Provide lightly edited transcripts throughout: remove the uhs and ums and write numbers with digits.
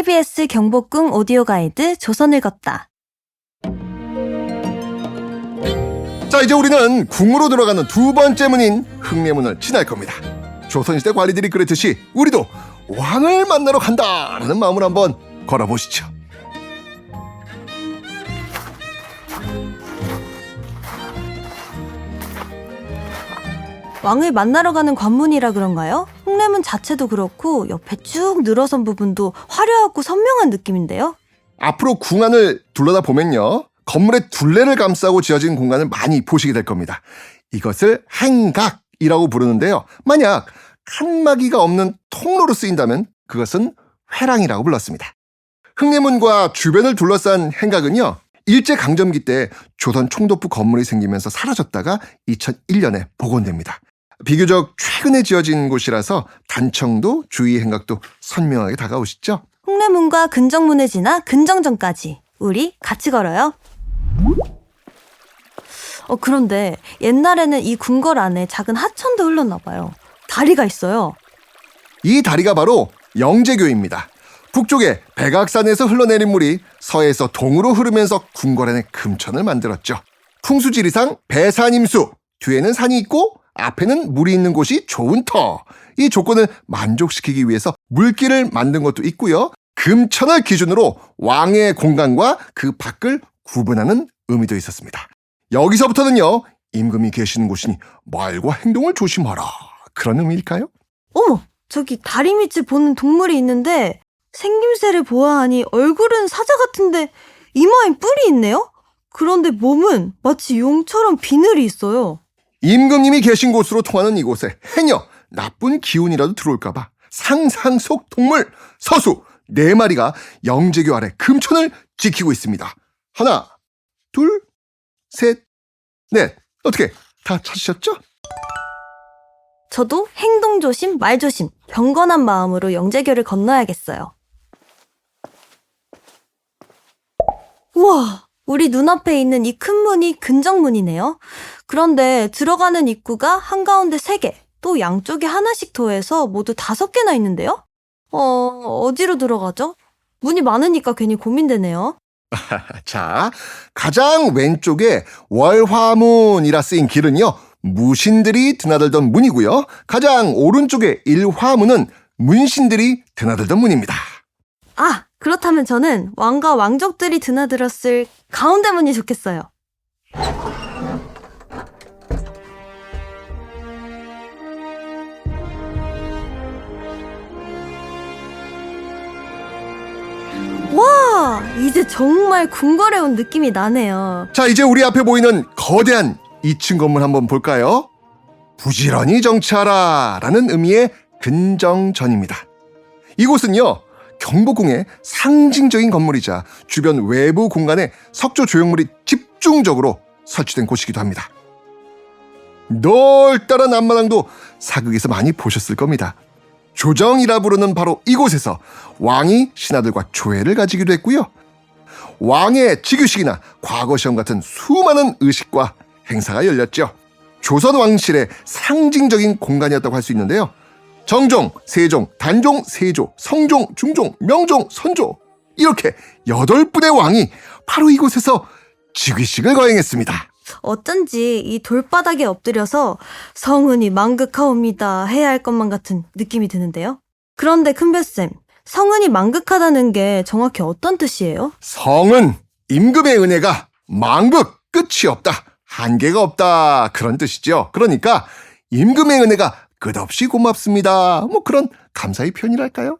KBS 경복궁 오디오 가이드 조선을 걷다. 자, 이제 우리는 궁으로 들어가는 두 번째 문인 흥례문을 지날 겁니다. 조선시대 관리들이 그랬듯이 우리도 왕을 만나러 간다라는 마음을 한번 걸어보시죠. 왕을 만나러 가는 관문이라 그런가요? 흥례문 자체도 그렇고 옆에 쭉 늘어선 부분도 화려하고 선명한 느낌인데요. 앞으로 궁 안을 둘러다 보면요, 건물의 둘레를 감싸고 지어진 공간을 많이 보시게 될 겁니다. 이것을 행각이라고 부르는데요. 만약 칸막이가 없는 통로로 쓰인다면 그것은 회랑이라고 불렀습니다. 흥례문과 주변을 둘러싼 행각은요, 일제강점기 때 조선 총독부 건물이 생기면서 사라졌다가 2001년에 복원됩니다. 비교적 최근에 지어진 곳이라서 단청도 주위 행각도 선명하게 다가오시죠? 흥례문과 근정문을 지나 근정전까지 우리 같이 걸어요. 그런데 옛날에는 이 궁궐 안에 작은 하천도 흘렀나 봐요. 다리가 있어요. 이 다리가 바로 영재교입니다. 북쪽에 백악산에서 흘러내린 물이 서에서 동으로 흐르면서 궁궐 안에 금천을 만들었죠. 풍수지리상 배산임수, 뒤에는 산이 있고 앞에는 물이 있는 곳이 좋은 터. 이 조건을 만족시키기 위해서 물길을 만든 것도 있고요. 금천을 기준으로 왕의 공간과 그 밖을 구분하는 의미도 있었습니다. 여기서부터는요, 임금이 계시는 곳이니 말과 행동을 조심하라, 그런 의미일까요? 어머, 저기 다리 밑을 보는 동물이 있는데 생김새를 보아하니 얼굴은 사자 같은데 이마엔 뿔이 있네요? 그런데 몸은 마치 용처럼 비늘이 있어요. 임금님이 계신 곳으로 통하는 이곳에 해녀, 나쁜 기운이라도 들어올까봐 상상 속 동물 서수 4마리가 영재교 아래 금천을 지키고 있습니다. 하나, 둘, 셋, 넷. 어떻게 다 찾으셨죠? 저도 행동 조심, 말 조심, 경건한 마음으로 영재교를 건너야겠어요. 우와, 우리 눈앞에 있는 이 큰 문이 근정문이네요. 그런데 들어가는 입구가 한가운데 3개, 또 양쪽에 하나씩 더해서 모두 5개나 있는데요? 어디로 들어가죠? 문이 많으니까 괜히 고민되네요. 자, 가장 왼쪽에 월화문이라 쓰인 길은요, 무신들이 드나들던 문이고요. 가장 오른쪽에 일화문은 문신들이 드나들던 문입니다. 아, 그렇다면 저는 왕과 왕족들이 드나들었을 가운데 문이 좋겠어요. 와, 이제 정말 궁궐에 온 느낌이 나네요. 자, 이제 우리 앞에 보이는 거대한 2층 건물 한번 볼까요? 부지런히 정치하라 라는 의미의 근정전입니다. 이곳은요, 경복궁의 상징적인 건물이자 주변 외부 공간에 석조 조형물이 집중적으로 설치된 곳이기도 합니다. 넓다란 앞마당도 사극에서 많이 보셨을 겁니다. 조정이라 부르는 바로 이곳에서 왕이 신하들과 조회를 가지기도 했고요. 왕의 즉위식이나 과거시험 같은 수많은 의식과 행사가 열렸죠. 조선 왕실의 상징적인 공간이었다고 할 수 있는데요. 정종, 세종, 단종, 세조, 성종, 중종, 명종, 선조, 이렇게 8분의 왕이 바로 이곳에서 즉위식을 거행했습니다. 어쩐지 이 돌바닥에 엎드려서 성은이 망극하옵니다 해야 할 것만 같은 느낌이 드는데요. 그런데 큰별쌤, 성은이 망극하다는 게 정확히 어떤 뜻이에요? 성은 임금의 은혜가 망극, 끝이 없다, 한계가 없다, 그런 뜻이죠. 그러니까 임금의 은혜가 끝없이 고맙습니다, 뭐 그런 감사의 표현이랄까요?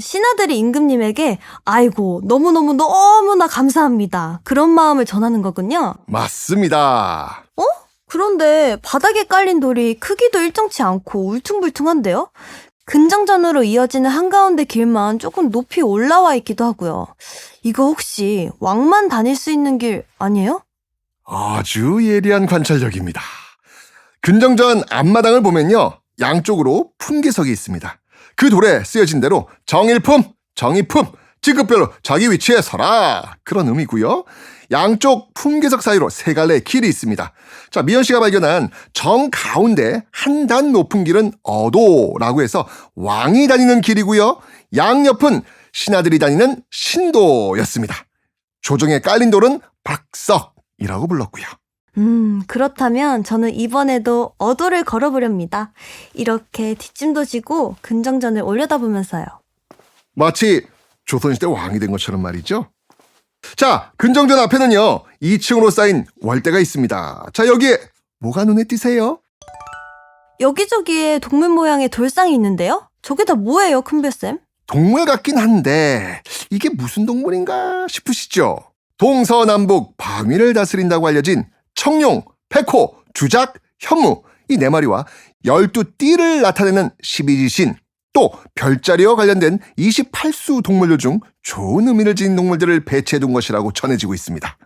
신하들이 임금님에게 아이고 너무나 감사합니다, 그런 마음을 전하는 거군요. 맞습니다. 그런데 바닥에 깔린 돌이 크기도 일정치 않고 울퉁불퉁한데요? 근정전으로 이어지는 한가운데 길만 조금 높이 올라와 있기도 하고요. 이거 혹시 왕만 다닐 수 있는 길 아니에요? 아주 예리한 관찰력입니다. 근정전 앞마당을 보면요, 양쪽으로 품계석이 있습니다. 그 돌에 쓰여진 대로 정일품, 정의품, 직급별로 자기 위치에 서라, 그런 의미고요. 양쪽 품계석 사이로 3갈래의 길이 있습니다. 자, 미연 씨가 발견한 정 가운데 한 단 높은 길은 어도라고 해서 왕이 다니는 길이고요. 양옆은 신하들이 다니는 신도였습니다. 조정에 깔린 돌은 박석이라고 불렀고요. 그렇다면 저는 이번에도 어도를 걸어보렵니다. 이렇게 뒷짐도 지고 근정전을 올려다보면서요. 마치 조선시대 왕이 된 것처럼 말이죠. 자, 근정전 앞에는요 2층으로 쌓인 월대가 있습니다. 자, 여기에 뭐가 눈에 띄세요? 여기저기에 동물 모양의 돌상이 있는데요? 저게 다 뭐예요, 큰별쌤? 동물 같긴 한데 이게 무슨 동물인가 싶으시죠? 동서남북 방위를 다스린다고 알려진 청룡, 백호, 주작, 현무 이 4마리와 12띠를 나타내는 12지신, 또 별자리와 관련된 28수 동물들 중 좋은 의미를 지닌 동물들을 배치해둔 것이라고 전해지고 있습니다.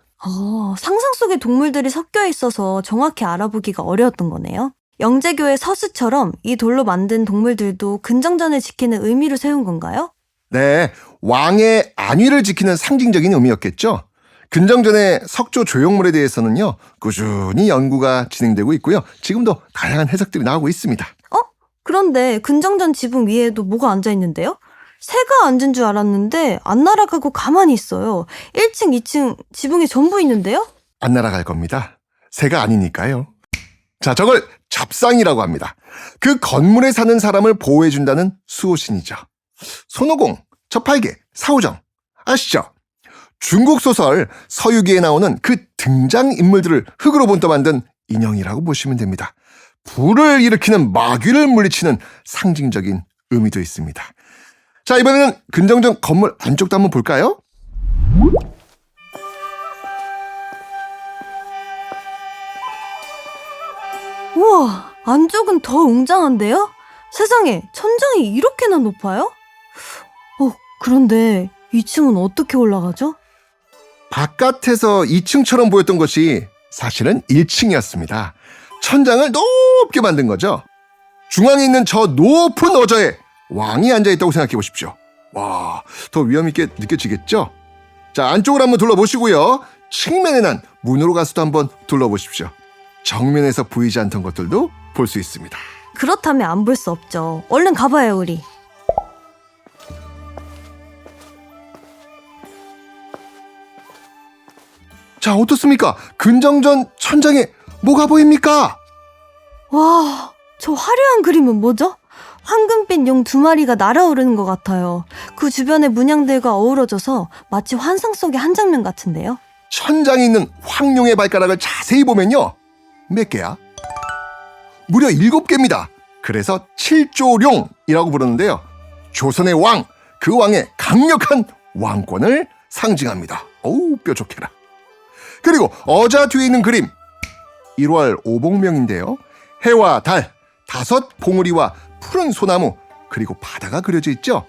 상상 속의 동물들이 섞여 있어서 정확히 알아보기가 어려웠던 거네요. 영재교의 서수처럼 이 돌로 만든 동물들도 근정전을 지키는 의미로 세운 건가요? 네, 왕의 안위를 지키는 상징적인 의미였겠죠. 근정전의 석조 조형물에 대해서는요 꾸준히 연구가 진행되고 있고요. 지금도 다양한 해석들이 나오고 있습니다. 그런데 근정전 지붕 위에도 뭐가 앉아있는데요? 새가 앉은 줄 알았는데 안 날아가고 가만히 있어요. 1층, 2층 지붕에 전부 있는데요? 안 날아갈 겁니다. 새가 아니니까요. 자, 저걸 잡상이라고 합니다. 그 건물에 사는 사람을 보호해준다는 수호신이죠. 손오공, 저팔계, 사오정 아시죠? 중국 소설 서유기에 나오는 그 등장인물들을 흙으로 본떠 만든 인형이라고 보시면 됩니다. 불을 일으키는 마귀를 물리치는 상징적인 의미도 있습니다. 자, 이번에는 근정전 건물 안쪽도 한번 볼까요? 우와, 안쪽은 더 웅장한데요? 세상에, 천장이 이렇게나 높아요? 그런데 2층은 어떻게 올라가죠? 바깥에서 2층처럼 보였던 것이 사실은 1층이었습니다. 천장을 높게 만든 거죠. 중앙에 있는 저 높은 어저에 왕이 앉아있다고 생각해 보십시오. 와, 더 위험 있게 느껴지겠죠? 자, 안쪽을 한번 둘러보시고요. 측면에 난 문으로 가서도 한번 둘러보십시오. 정면에서 보이지 않던 것들도 볼 수 있습니다. 그렇다면 안 볼 수 없죠. 얼른 가봐요, 우리. 자, 어떻습니까? 근정전 천장에 뭐가 보입니까? 와, 저 화려한 그림은 뭐죠? 황금빛 용 2마리가 날아오르는 것 같아요. 그 주변의 문양들과 어우러져서 마치 환상 속의 한 장면 같은데요. 천장에 있는 황룡의 발가락을 자세히 보면요. 몇 개야? 무려 7개입니다. 그래서 칠조룡이라고 부르는데요. 조선의 왕, 그 왕의 강력한 왕권을 상징합니다. 어우, 뾰족해라. 그리고 어자 뒤에 있는 그림, 1월 오복명인데요. 해와 달, 5 봉우리와 푸른 소나무, 그리고 바다가 그려져 있죠.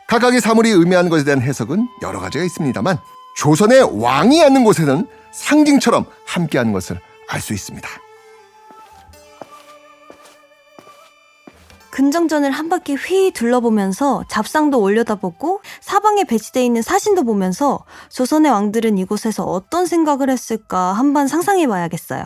각각의 사물이 의미하는 것에 대한 해석은 여러 가지가 있습니다만 조선의 왕이 앉는 곳에는 상징처럼 함께하는 것을 알 수 있습니다. 근정전을 한 바퀴 휘 둘러보면서 잡상도 올려다보고 사방에 배치되어 있는 사신도 보면서 조선의 왕들은 이곳에서 어떤 생각을 했을까 한번 상상해봐야겠어요.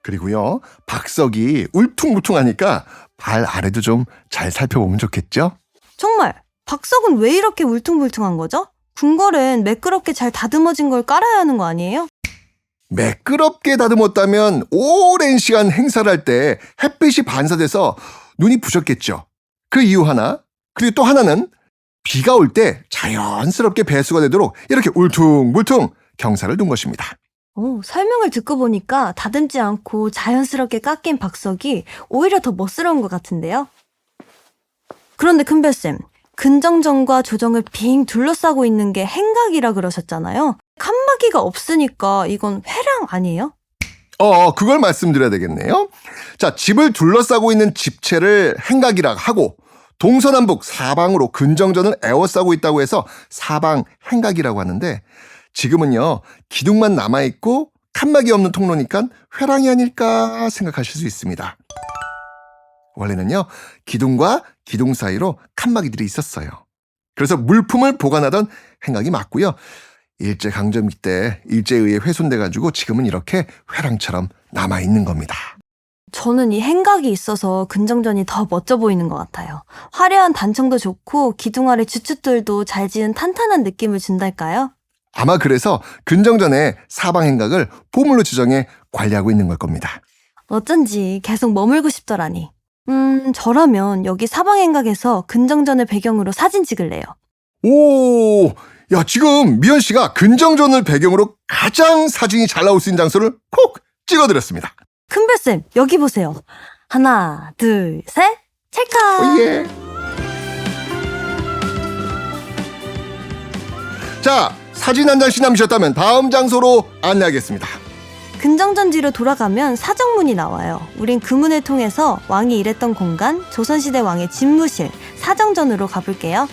그리고요, 박석이 울퉁불퉁하니까 발 아래도 좀 잘 살펴보면 좋겠죠? 정말 박석은 왜 이렇게 울퉁불퉁한 거죠? 궁궐은 매끄럽게 잘 다듬어진 걸 깔아야 하는 거 아니에요? 매끄럽게 다듬었다면 오랜 시간 행사를 할 때 햇빛이 반사돼서 눈이 부셨겠죠. 그 이유 하나, 그리고 또 하나는 비가 올 때 자연스럽게 배수가 되도록 이렇게 울퉁불퉁 경사를 둔 것입니다. 설명을 듣고 보니까 다듬지 않고 자연스럽게 깎인 박석이 오히려 더 멋스러운 것 같은데요. 그런데 큰별쌤, 근정전과 조정을 빙 둘러싸고 있는 게 행각이라 그러셨잖아요. 칸막이가 없으니까 이건 회랑 아니에요? 그걸 말씀드려야 되겠네요. 자, 집을 둘러싸고 있는 집체를 행각이라 하고 동서남북 사방으로 근정전을 에워싸고 있다고 해서 사방 행각이라고 하는데 지금은요, 기둥만 남아있고 칸막이 없는 통로니까 회랑이 아닐까 생각하실 수 있습니다. 원래는요, 기둥과 기둥 사이로 칸막이들이 있었어요. 그래서 물품을 보관하던 행각이 맞고요. 일제강점기 때 일제에 의해 훼손돼가지고 지금은 이렇게 회랑처럼 남아있는 겁니다. 저는 이 행각이 있어서 근정전이 더 멋져 보이는 것 같아요. 화려한 단청도 좋고 기둥 아래 주춧돌도 잘 지은 탄탄한 느낌을 준달까요? 아마 그래서 근정전에 사방행각을 보물로 지정해 관리하고 있는 걸 겁니다. 어쩐지 계속 머물고 싶더라니. 저라면 여기 사방행각에서 근정전을 배경으로 사진 찍을래요. 오, 야, 지금 미연 씨가 근정전을 배경으로 가장 사진이 잘 나올 수 있는 장소를 콕 찍어드렸습니다. 큰별쌤, 여기 보세요. 하나, 둘, 셋, 찰칵! 예. 자, 사진 한 장씩 남으셨다면 다음 장소로 안내하겠습니다. 근정전 뒤로 돌아가면 사정문이 나와요. 우린 그 문을 통해서 왕이 일했던 공간, 조선시대 왕의 집무실, 사정전으로 가볼게요.